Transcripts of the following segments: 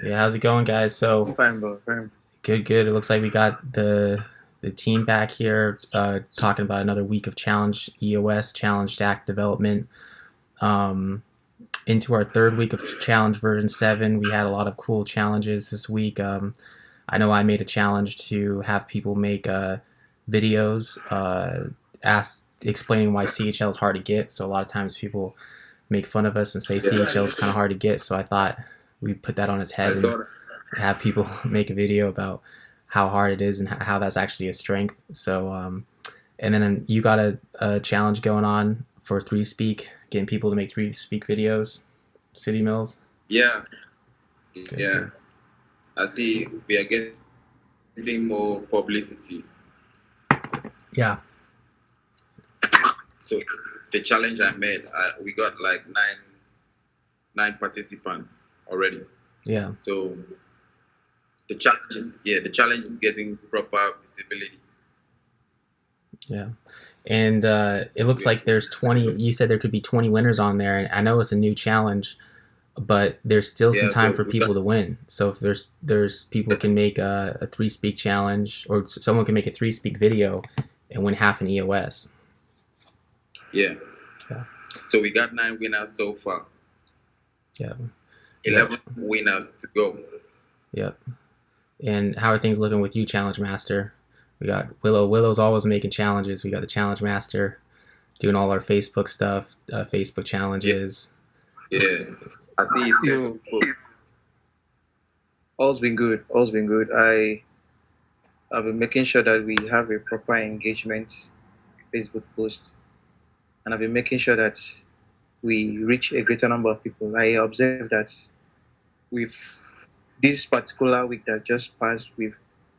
Yeah, how's it going, guys? So I'm fine, bro. Fine. good, good. It looks like we got the team back here talking about another week of challenge EOS challenge DAC development. Um, into our third week of challenge version 7. We had a lot of cool challenges this week. I know I made a challenge to have people make videos explaining why CHL is hard to get. So a lot of times people make fun of us and say CHL is Yeah, kind of hard to get. So I thought we'd put that on its I head and saw that. have people make a video about how hard it is and how that's actually a strength. So, and then you got a challenge going on for three speak, getting people to make three speak videos. City Mills. Yeah, Good, yeah. good. I see we are getting more publicity. Yeah, So the challenge I made, we got like nine participants already. yeah, So the challenge is getting proper visibility. yeah. And it looks Yeah. like there's 20. You said there could be 20 winners on there, and I know it's a new challenge, but there's still some Yeah. time So for we got people to win. So if there's people can make a three speak challenge, or someone can make a three speak video and win half an EOS. yeah. Yeah, So we got 9 winners so far. yeah, yeah, 11 winners to go. yeah. And how are things looking with you, Challenge Master? We got Willow. Willow's always making challenges. We got the Challenge Master doing all our Facebook stuff, Facebook Yeah, challenges. yeah. I see it's Yo, getting full. all's been good. All's been good. I've been making sure that we have a proper engagement Facebook post, and I've been making sure that we reach a greater number of people. I observed that with this particular week that just passed, we've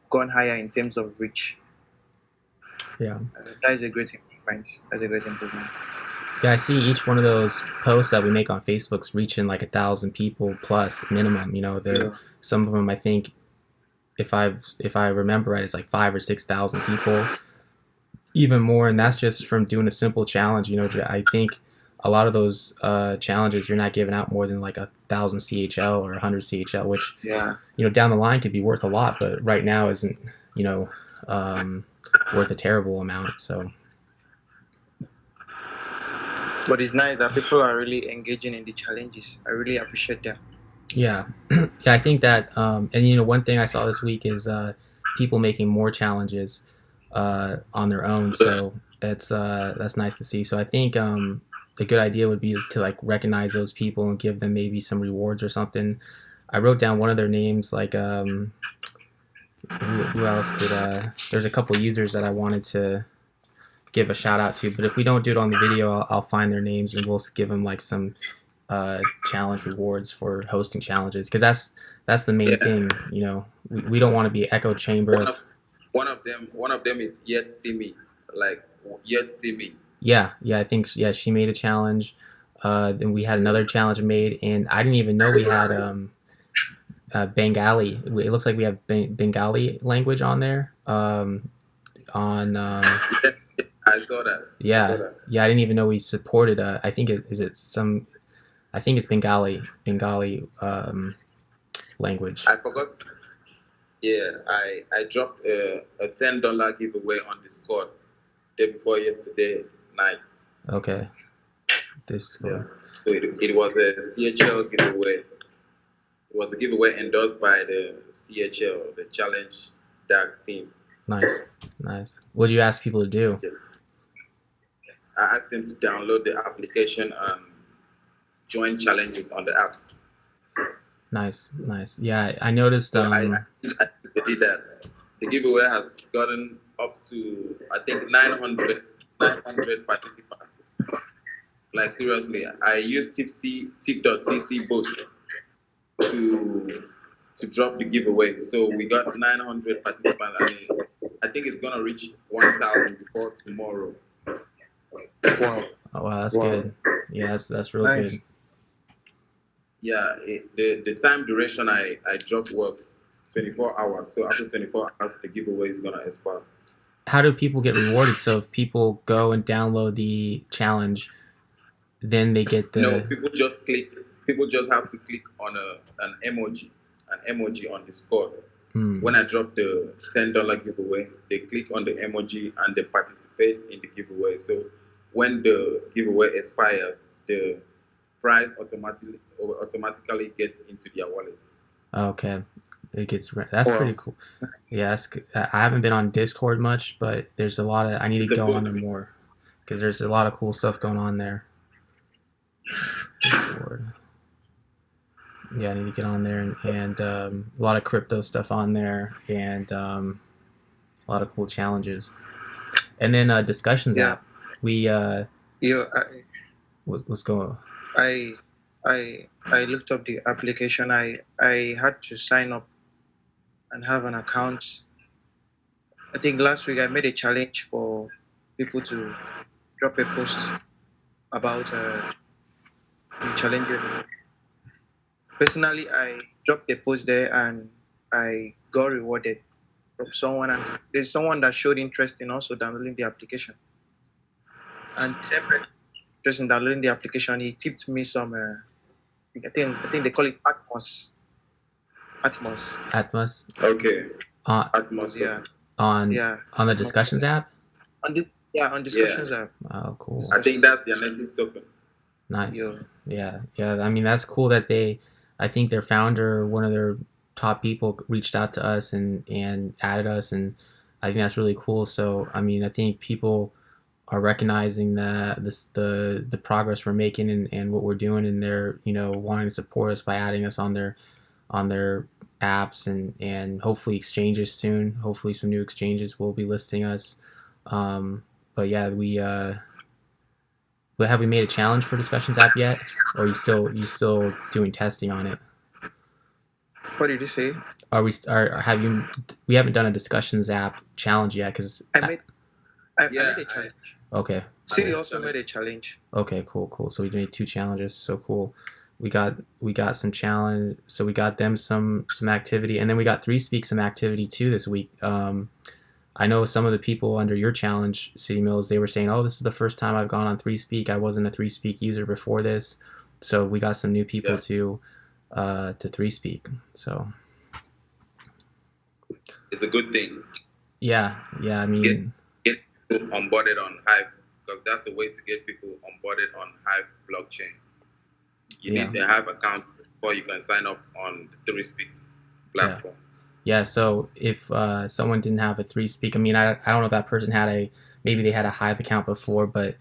gone higher in terms of reach. Yeah. That is a great improvement. That's a great improvement. Yeah, I see each one of those posts that we make on Facebook's reaching like 1,000 people plus minimum. You know, there Yeah. some of them I think if I remember right, it's like 5 or 6,000 people, even more, and that's just from doing a simple challenge. You know, I think a lot of those challenges you're not giving out more than like 1,000 CHL or 100 CHL, which Yeah. down the line could be worth a lot, but right now isn't you know um, worth a terrible amount. So But it's nice that people are really engaging in the challenges. I really appreciate that. yeah, yeah, I think that, and one thing I saw this week is people making more challenges on their own. So that's nice to see. So I think a good idea would be to like recognize those people and give them maybe some rewards or something. I wrote down one of their names, like who else did there's a couple users that I wanted to give a shout out to, but if we don't do it on the video, I'll find their names and we'll give them like some challenge rewards for hosting challenges, because that's the main Yeah. thing. We don't want to be echo chamber One of. of one of them is yet see me. Like yet see me. Yeah, I think, yeah, she made a challenge. Then we had another challenge made, and I didn't even know we had Bengali. It looks like we have Bengali language on there. On Yeah, I saw that. I saw Yeah, that. yeah, I didn't even know we supported. I think is it some. I think it's Bengali language. I forgot. Yeah, I dropped a $10 giveaway on Discord day before yesterday night. Okay, Yeah. Discord. So it was a CHL giveaway. It was a giveaway endorsed by the CHL, the Challenge Dark team. Nice, nice. What did you ask people to do? Yeah. I asked them to download the application and join challenges on the app. Nice, nice. Yeah, I noticed. So I did that. The giveaway has gotten up to, I think, 900 participants. Like seriously, I used tip.cc bot to drop the giveaway. So we got 900 participants. I think it's gonna reach 1,000 before tomorrow. Wow. Oh wow, that's Wow. good. Yeah, that's real Nice. good. Yeah, the time duration I dropped was 24 hours. So after 24 hours, the giveaway is gonna expire. How do people get rewarded? So if people go and download the challenge, then they get No, the. people just have to click on an emoji. an emoji on Discord. Hmm. When I drop the $10 giveaway, they click on the emoji and they participate in the giveaway. So when the giveaway expires, the prize automatically gets into their wallet. Okay, that's Wow. pretty cool. Yeah, I haven't been on Discord much, but there's a lot of I need to It's a go on good there more because there's a lot of cool stuff going on there. Discord. Yeah, I need to get on there and a lot of crypto stuff on there and a lot of cool challenges. And then discussions Yeah. app. We Yeah. what's going? I I looked up the application. I had to sign up and have an account. I think last week I made a challenge for people to drop a post about the challenge. Personally, I dropped a post there and I got rewarded from someone. And there's someone that showed interest in also downloading the application. And separate interest in downloading the application, he tipped me some. I think they call it Atmos. Atmos. Okay. Atmos, yeah. On the Atmos. discussions app. On discussions app. Oh, cool. I think that's their native token. Nice. Yeah. Yeah. I mean, that's cool that I think their founder, one of their top people, reached out to us and added us, and I think that's really cool. So, I mean, I think people are recognizing that the progress we're making and what we're doing, and they're wanting to support us by adding us on their apps and hopefully exchanges soon. Hopefully, some new exchanges will be listing us. But yeah, but have we made a challenge for discussions app yet, or are you still doing testing on it? What did you say? We haven't done a discussions app challenge yet because I made a challenge. Okay. Siri also made a challenge. Okay, cool. So we made 2 challenges. So cool. We got some challenge. So we got them some activity, and then we got 3Speak some activity too this week. I know some of the people under your challenge, City Mills, they were saying, "Oh, this is the first time I've gone on 3Speak. I wasn't a 3Speak user before this." So we got some new people to 3Speak. So it's a good thing. Yeah. I mean, get people onboarded on Hive, because that's the way to get people onboarded on Hive blockchain. You need to have accounts before you can sign up on the 3Speak platform. Yeah, so if someone didn't have a 3Speak, I mean, I don't know if that person maybe they had a Hive account before, but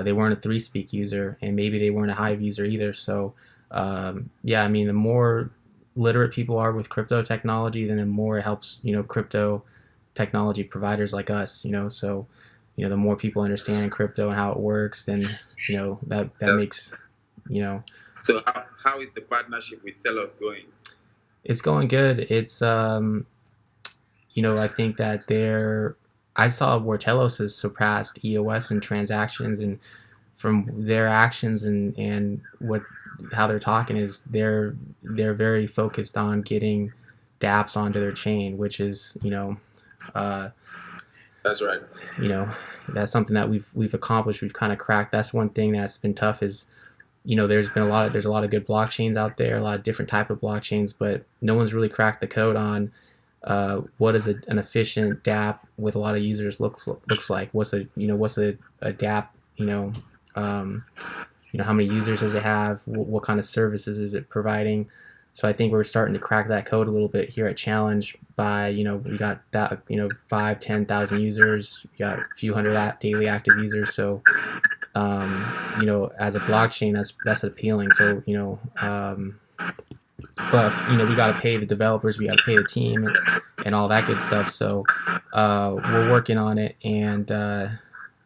they weren't a 3Speak user, and maybe they weren't a Hive user either. So, yeah, I mean, the more literate people are with crypto technology, then the more it helps, crypto technology providers like us, so, the more people understand crypto and how it works, then, that makes, So how is the partnership with Telos going? It's going good. It's I think that I saw where Telos has surpassed EOS in transactions, and from their actions and how they're talking is they're very focused on getting dApps onto their chain, which is that's right. That's something that we've accomplished. We've kind of cracked. That's one thing that's been tough is there's a lot of good blockchains out there, a lot of different type of blockchains, but no one's really cracked the code on what is an efficient dApp with a lot of users looks like. What's a dApp? How many users does it have? What kind of services is it providing? So I think we're starting to crack that code a little bit here at Challenge by, we got that, 5,000-10,000 users, we got a few hundred daily active users. So, as a blockchain, that's appealing. So, but, we got to pay the developers, we got to pay the team and all that good stuff. So, we're working on it, and,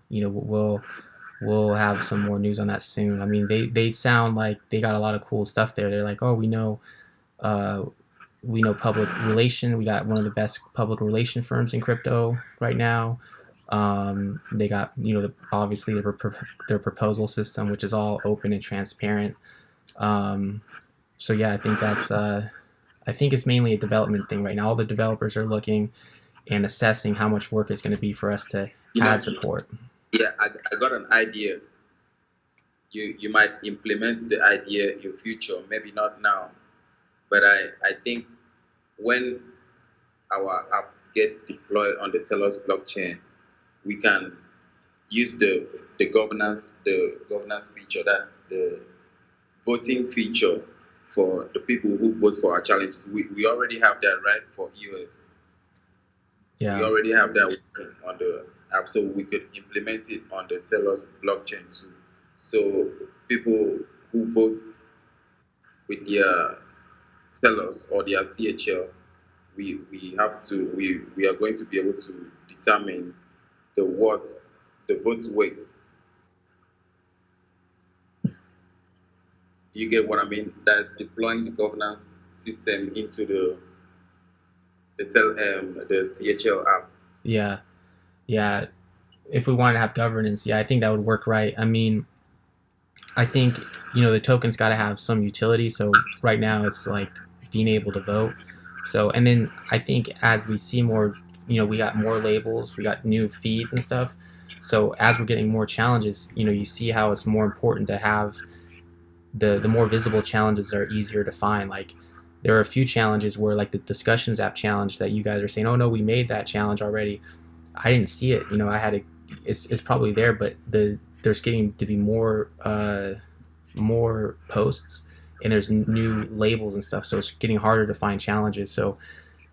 we'll have some more news on that soon. I mean, they sound like they got a lot of cool stuff there. They're like, oh, we know public relation. We got one of the best public relation firms in crypto right now. They got obviously their proposal system, which is all open and transparent. So yeah, I think I think it's mainly a development thing right now. All the developers are looking and assessing how much work it's going to be for us to add support. Yeah, I got an idea. You might implement the idea in future, maybe not now, But I think when our app gets deployed on the Telos blockchain, we can use the governance feature. That's the voting feature for the people who vote for our challenges. We already have that right for EOS. Yeah. We already have that working on the app, so we could implement it on the Telos blockchain too. So people who vote with their Telos or their CHL, we are going to be able to determine the vote weight. You get what I mean? That's deploying the governance system into the CHL app. Yeah. Yeah. If we wanted to have governance, yeah, I think that would work right. I mean, I think, the token's got to have some utility. So right now it's like being able to vote. So, and then I think as we see more, we got more labels, we got new feeds and stuff. So as we're getting more challenges, you see how it's more important to have the more visible challenges are easier to find. Like there are a few challenges where like the discussions app challenge that you guys are saying, oh no, we made that challenge already. I didn't see it. I had to. It's probably there, but there's getting to be more posts, and there's new labels and stuff, so it's getting harder to find challenges. So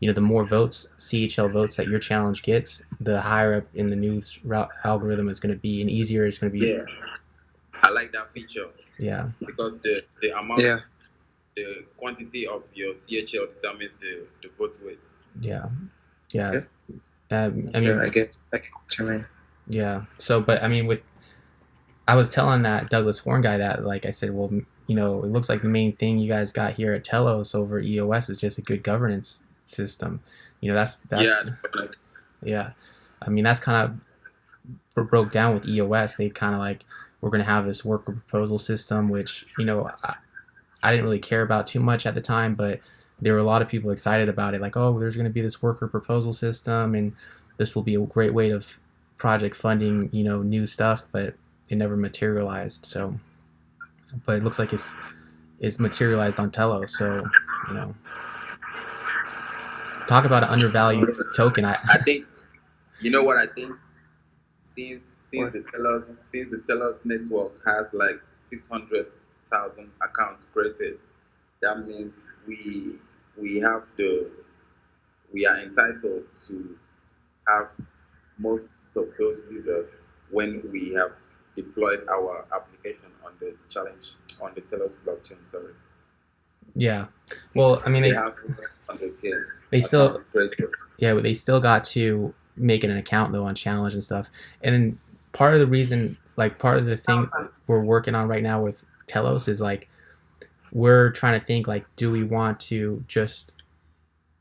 the more votes, CHL votes, that your challenge gets, the higher up in the news algorithm is going to be, and easier it's going to be. Yeah, I like that feature. Yeah, because the amount, the quantity of your CHL determines the vote weight. Yeah. I mean, I get what you mean. Yeah. So, but I mean, I was telling that Douglas Horn guy that, like I said, well, it looks like the main thing you guys got here at Telos over EOS is just a good governance system. That's yeah. I mean, that's kind of broke down with EOS. They kind of like, we're going to have this worker proposal system, which I didn't really care about too much at the time, but there were a lot of people excited about it. Like, oh, there's going to be this worker proposal system, and this will be a great way of project funding, new stuff, but it never materialized. So, but it looks like it's materialized on Telos. So, talk about an undervalued token. I think, what I think, since the Telos network has like 600,000 accounts created, that means we are entitled to have most of those users when we have deployed our application on the challenge on the Telos blockchain. Sorry. Yeah. Well, I mean, they still, yeah, but they still got to make an account though on challenge and stuff. And then part of the reason, like part of the thing we're working on right now with Telos is like, we're trying to think like, do we want to just,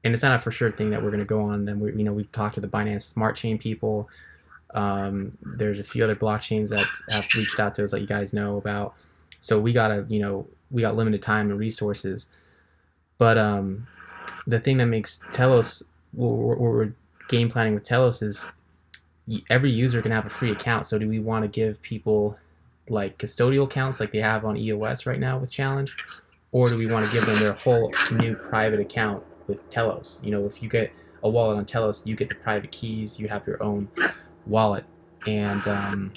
and it's not a for sure thing that we're going to go on. Then we've talked to the Binance Smart Chain people. There's a few other blockchains that have reached out to us that you guys know about. So we got limited time and resources. But the thing that makes Telos, what we're game planning with Telos is every user can have a free account. So do we want to give people like custodial accounts like they have on EOS right now with Challenge? Or do we want to give them their whole new private account with Telos? If you get a wallet on Telos, you get the private keys, you have your own wallet. And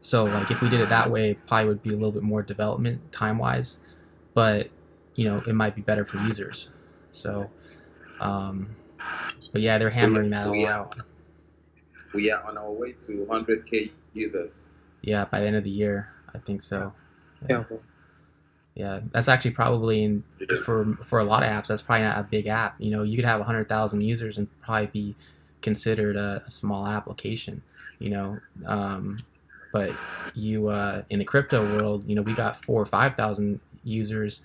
so like if we did it that way, it probably would be a little bit more development time-wise, but it might be better for users. So but yeah, they're hammering that all out. We are on our way to 100K users. Yeah, by the end of the year, I think so. Yeah. Yeah, that's actually probably for a lot of apps, that's probably not a big app. You could have 100,000 users and probably be considered a small application. But you in the crypto world, we got 4,000 or 5,000 users.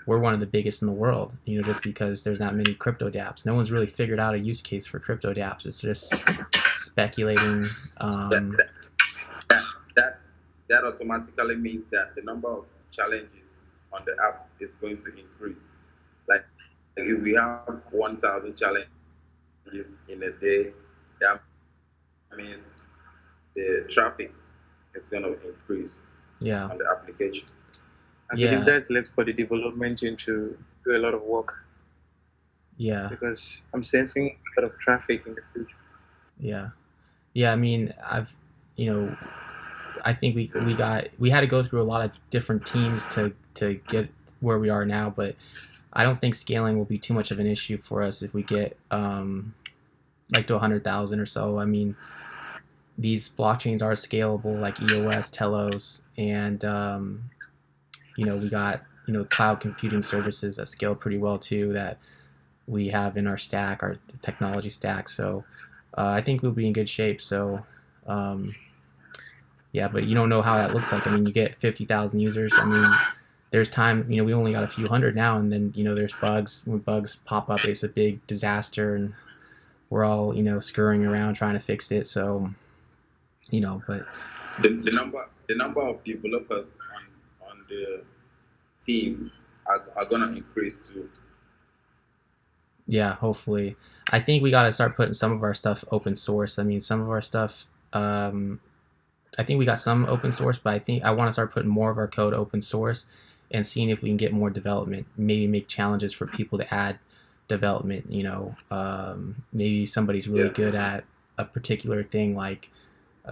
We're one of the biggest in the world. Just because there's not many crypto dApps. No one's really figured out a use case for crypto dApps. It's just speculating. That automatically means that the number of challenges on the app is going to increase. Like if we have 1,000 challenges in a day, that means the traffic is going to increase on the application. I believe that's left for the development team to do a lot of work Yeah, because I'm sensing a lot of traffic in the future. yeah, yeah. I mean, you know, I think we had to go through a lot of different teams to get where we are now, but I don't think scaling will be too much of an issue for us if we get like to 100,000 or so. I mean, these blockchains are scalable, like EOS, Telos, and we got cloud computing services that scale pretty well too that we have in our stack, our technology stack. So I think we'll be in good shape. So um, yeah, but you don't know how that looks like. I mean, you get 50,000 users. I mean, there's time. We only got a few hundred now, and then there's bugs. When bugs pop up, it's a big disaster, and we're all scurrying around trying to fix it. So but The number of developers on the team are gonna increase too. yeah, hopefully. I think we got to start putting some of our stuff open source. I mean, some of our stuff. I think we got some open source, but I think I want to start putting more of our code open source and seeing if we can get more development. Maybe make challenges for people to add development. Maybe somebody's really Yeah. good at a particular thing, like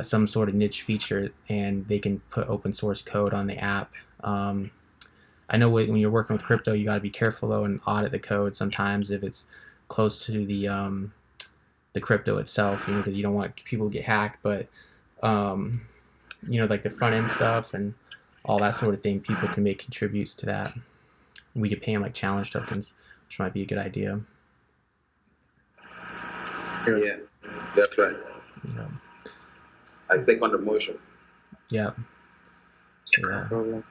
some sort of niche feature, and they can put open source code on the app. I know when you're working with crypto, you got to be careful though and audit the code sometimes if it's close to the crypto itself, because you don't want people to get hacked. But um, like the front end stuff and all that sort of thing, people can make contributes to that. We could pay them like challenge tokens, which might be a good idea. Yeah, that's right. Yeah. I second the motion. Yeah. No Yeah. problem.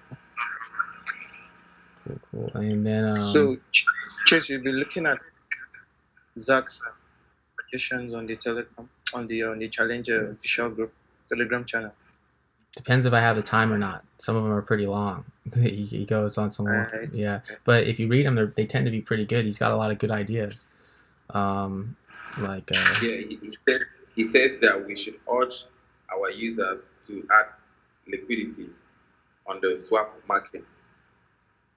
Cool. And then So, Chase, you'll be looking at Zach's suggestions on the Telegram, on the Challenger official group Telegram channel. depends if I have the time or not. Some of them are pretty long. he goes on some long, Right. yeah. But if you read them, they tend to be pretty good. He's got a lot of good ideas. Like Yeah, he says that we should urge our users to add liquidity on the swap market.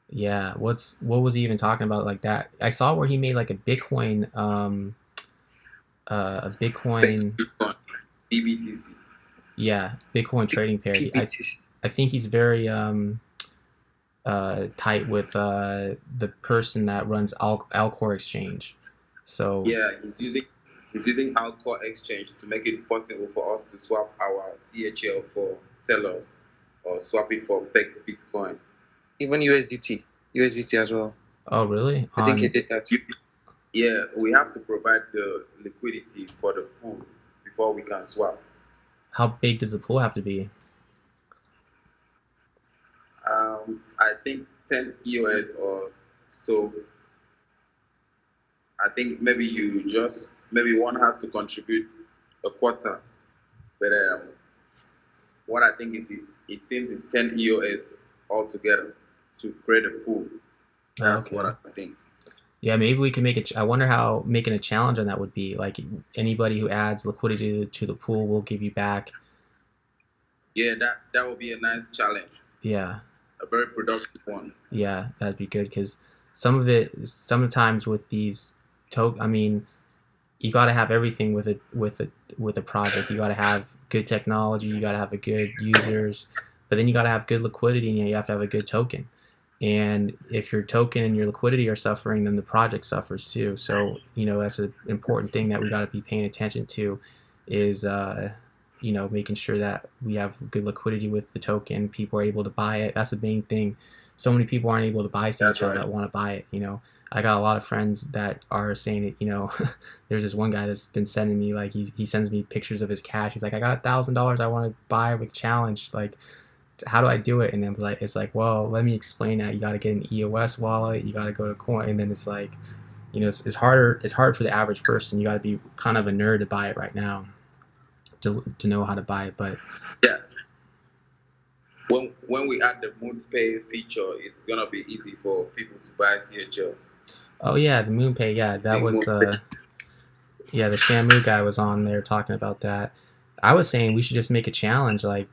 yeah, what was he even talking about like that? I saw where he made like a Bitcoin BBTC. yeah, Bitcoin trading pair. PBTC. I think he's very tight with the person that runs Alcor Exchange. So Yeah, he's using Alcor Exchange to make it possible for us to swap our CHL for Telos or swap it for Bitcoin. Even USDT as well. oh really? I think he did that. Yeah, we have to provide the liquidity for the pool before we can swap. How big does the pool have to be? I think 10 EOS or so. I think maybe one has to contribute a quarter, but what I think is it seems it's 10 EOS altogether to create a pool. That's Okay. what I think. Yeah, maybe we can make it. I wonder how making a challenge on that would be. Like anybody who adds liquidity to the pool will give you back. Yeah, that would be a nice challenge. Yeah, A very productive one. yeah, that'd be good because sometimes with these I mean, you got to have everything with a project. You got to have good technology. You got to have a good users, but then you got to have good liquidity, and you have to have a good token. And if your token and your liquidity are suffering, then the project suffers too. So that's an important thing that we got to be paying attention to, is making sure that we have good liquidity with the token. People are able to buy it. That's the main thing. So many people aren't able to buy CHL that want to buy it. I got a lot of friends that are saying it. There's this one guy that's been sending me, like, he sends me pictures of his cash. He's like, I got $1,000 I want to buy with challenge. Like, how do I do it? And then it's like, well, let me explain that. You got to get an EOS wallet. You got to go to coin. And then it's like, it's harder. It's hard for the average person. You got to be kind of a nerd to buy it right now, to know how to buy it. But yeah, when we add the Moon Pay feature, it's gonna be easy for people to buy CHL. Oh yeah, the MoonPay. Yeah, that was the Shamu guy was on there talking about that. I was saying we should just make a challenge, like,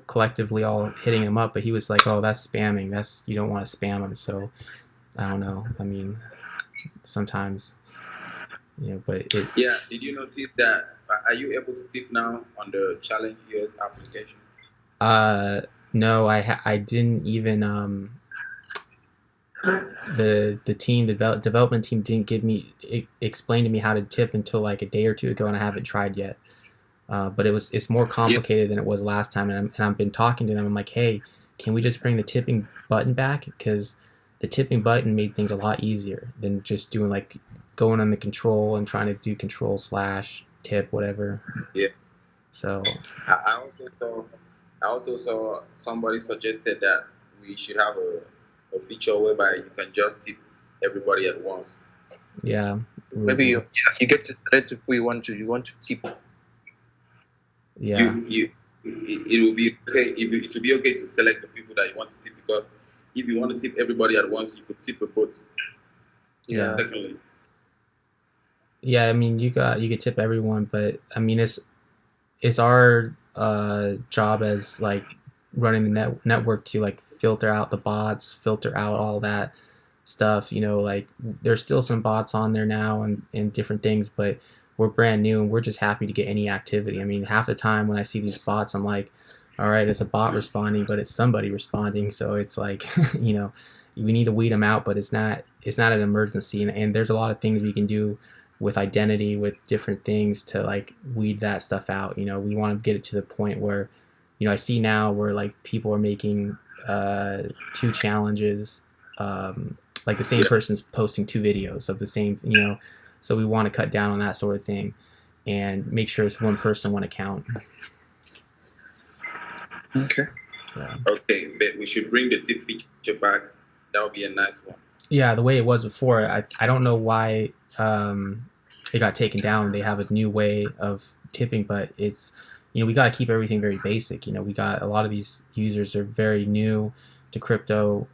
collectively all hitting him up, but he was like, "Oh, that's spamming. You don't want to spam him." So I don't know. I mean, sometimes, but it. Yeah, did you notice that? Are you able to tip now on the Challenge US application? Uh, no, I didn't even the team development team didn't give me explain to me how to tip until like a day or two ago, and I haven't tried yet. But it's more Yeah, complicated than it was last time, and I've been talking to them. I'm like, hey, can we just bring the tipping button back? Because the tipping button made things a lot easier than just doing like going on the control and trying to do control slash tip whatever. yeah. So I also saw somebody suggested that we should have a feature whereby you can just tip everybody at once. yeah, Maybe you get to select who you want to tip. yeah, It will be okay. It will be okay to select the people that you want to tip, because if you want to tip everybody at once, you could tip a bot. yeah. Secondly, Yeah, I mean, you could tip everyone, but I mean, it's our job as like running the network to like filter out the bots, filter out all that stuff. Like there's still some bots on there now and different things, but we're brand new and we're just happy to get any activity. I mean, half the time when I see these bots, I'm like, all right, it's a bot responding, but it's somebody responding. So it's like, we need to weed them out, but it's not an emergency. And there's a lot of things we can do with identity, with different things to like weed that stuff out. We want to get it to the point where, I see now where like people are making two challenges, like the same yeah. person's posting two videos of the same, so we want to cut down on that sort of thing and make sure it's one person, one account. Okay. Yeah. Okay, but we should bring the tip feature back. That would be a nice one. Yeah, the way it was before, I don't know why it got taken down. They have a new way of tipping, but it's we got to keep everything very basic. We got a lot of these users are very new to crypto,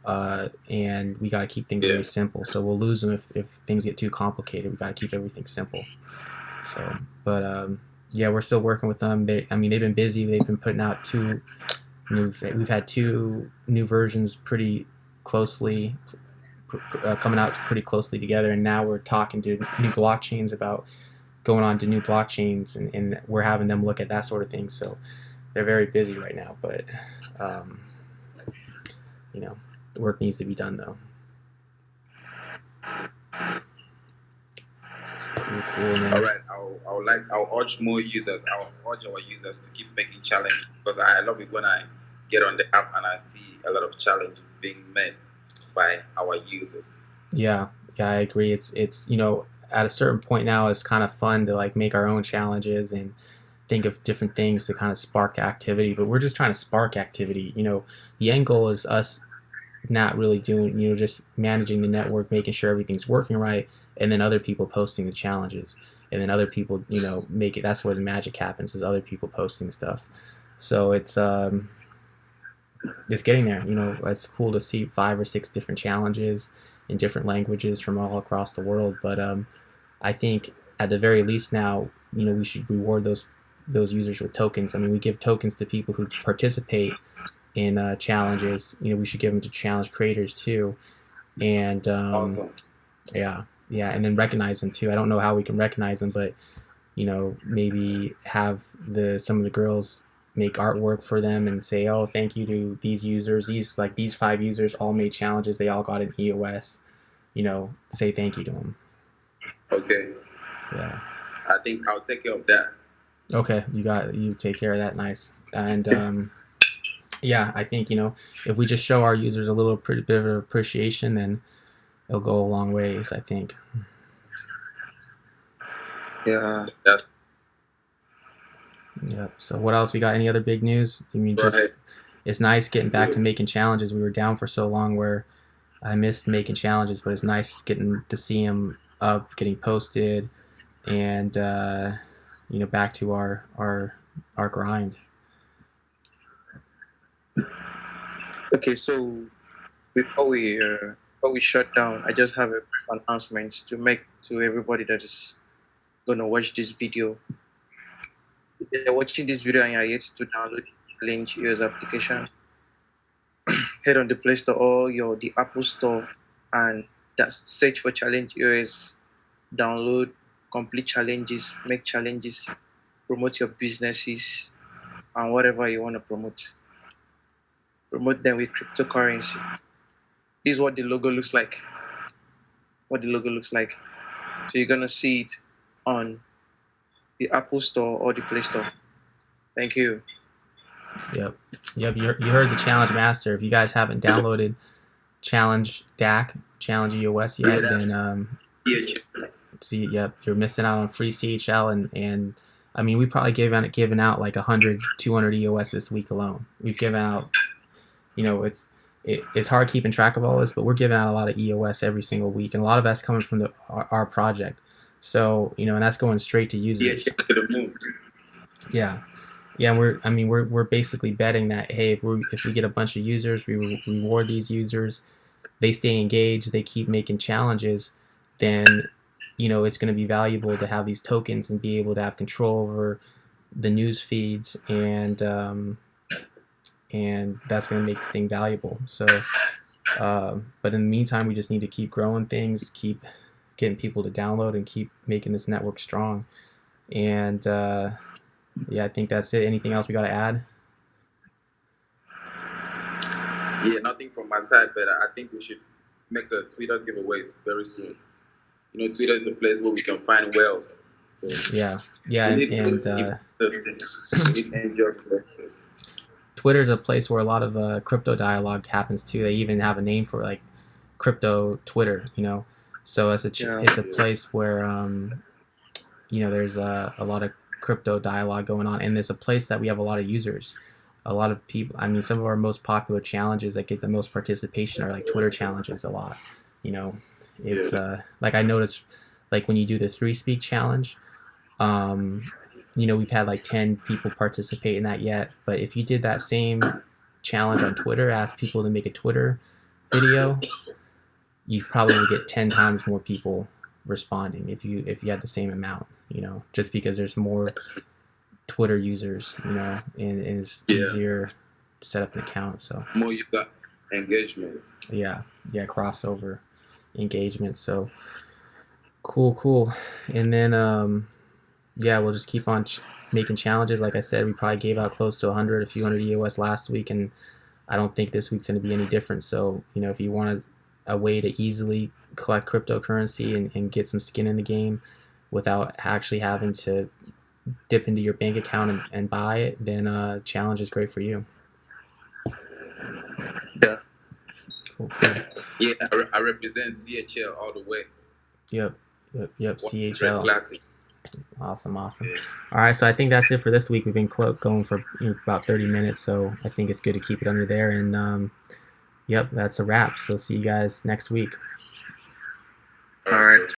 and we got to keep things Yeah. very simple. So we'll lose them if things get too complicated. We got to keep everything simple. So, but yeah, we're still working with them. I mean, they've been busy. They've been putting out we've had two new versions pretty closely coming out pretty closely together, and now we're talking to new blockchains about going on to new blockchains, and we're having them look at that sort of thing. So they're very busy right now, but um, the work needs to be done though. Cool, man. All right, I'll urge more users. I'll urge our users to keep making challenges, because I love it when I get on the app and I see a lot of challenges being made by our users. Yeah, I agree. It's at a certain point now, it's kind of fun to like make our own challenges and think of different things to kind of spark activity. But we're just trying to spark activity. The end goal is us not really doing, just managing the network, making sure everything's working right, and then other people posting the challenges, and then other people, make it. That's where the magic happens, is other people posting stuff. So it's getting there. It's cool to see 5 or 6 different challenges in different languages from all across the world. But I think at the very least now, we should reward those users with tokens. I mean, we give tokens to people who participate in challenges. We should give them to challenge creators too, and Awesome. yeah, and then recognize them too. I don't know how we can recognize them, but maybe have some of the girls make artwork for them and say, oh, thank you to these users. These 5 users all made challenges. They all got an EOS. Say thank you to them. Okay. Yeah. I think I'll take care of that. Okay, you take care of that. Nice. And yeah, I think if we just show our users a little pretty bit of appreciation, then it'll go a long ways, I think. Yeah. Yep. So what else? We got any other big news? I mean, Go ahead. It's nice getting back to making challenges. We were down for so long where I missed making challenges, but it's nice getting to see them up, getting posted, and back to our grind. Okay, so before we shut down, I just have a brief announcement to make to everybody that is gonna watch this video. If you're watching this video and you're yet to download the Link US application, head on the Play Store or the Apple Store and Just search for challenge EOS, download, complete challenges, make challenges, promote your businesses and whatever you want to promote. Promote them with cryptocurrency. This is what the logo looks like. What the logo looks like. So you're gonna see it on the Apple Store or the Play Store. Thank you. Yep. You heard the Challenge Master. If you guys haven't downloaded Challenge DAC, Challenge EOS yet, then you're missing out on free CHL and I mean, we probably given out like 100, 200 EOS this week alone. We've given out, it's hard keeping track of all this, but we're giving out a lot of EOS every single week, and a lot of that's coming from our project. So and that's going straight to users. Yeah. Yeah, we're basically betting that, hey, if we get a bunch of users, we reward these users, they stay engaged, they keep making challenges, then it's going to be valuable to have these tokens and be able to have control over the news feeds, and that's going to make the thing valuable. So, but in the meantime, we just need to keep growing things, keep getting people to download, and keep making this network strong. And yeah, I think that's it. Anything else we got to add? Yeah, nothing from my side, but I think we should make a Twitter giveaways very soon. Twitter is a place where we can find wealth. So yeah, and Twitter is a place where a lot of crypto dialogue happens too. They even have a name for like crypto Twitter, So it's a place where there's a lot of crypto dialogue going on, and there's a place that we have a lot of users. A lot of people, I mean, some of our most popular challenges that get the most participation are like Twitter challenges a lot. It's like I noticed, like when you do the 3Speak challenge, we've had like 10 people participate in that yet. But if you did that same challenge on Twitter, ask people to make a Twitter video, you probably would get 10 times more people responding if you had the same amount, just because there's more Twitter users, and it's easier to set up an account. So more you got engagements. Yeah, crossover engagement. So cool. And then we'll just keep on making challenges. Like I said, we probably gave out close to a few hundred EOS last week, and I don't think this week's going to be any different. So if you want a way to easily collect cryptocurrency and get some skin in the game without actually having to dip into your bank account and buy it, then challenge is great for you. Yeah. Cool. Yeah, I represent CHL all the way. Yep. CHL. Classic. Awesome. Yeah. All right, so I think that's it for this week. We've been going for about 30 minutes, so I think it's good to keep it under there. And that's a wrap. So see you guys next week. All right.